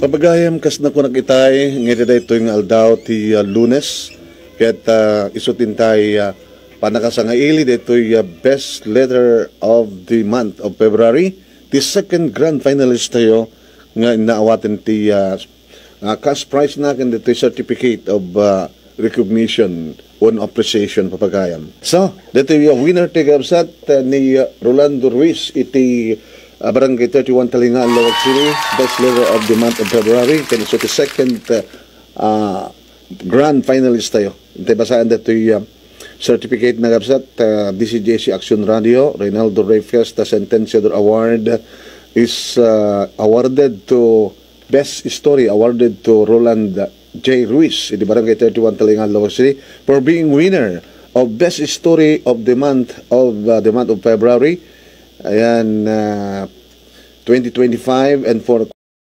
Pabagayam kas na ko nakitay, ngayon ito yung aldaw ti Lunes, kaya't isutin tayo panakasangaili dito yung best letter of the month of February. The second grand finalist tayo nga inaawatin ti cash prize na kan dito certificate of recognition on appreciation papagayam. So, dito yung winner tigabsat ni Rolando Ruiz iti Barangay 31 Talingaan, Lawag City, best letter of the month of February. Kaya so the second grand finalist tayo. Ito basaan dito yung certificate na gabsat DCJC Action Radio, Reynaldo Ray Fiesta Sentenciador Award is awarded to Best Story, awarded to Roland J. Ruiz in the Barangay 31 Talingaan, Lawag City for being winner of Best Story of the month of February. Ayan, 2025, and for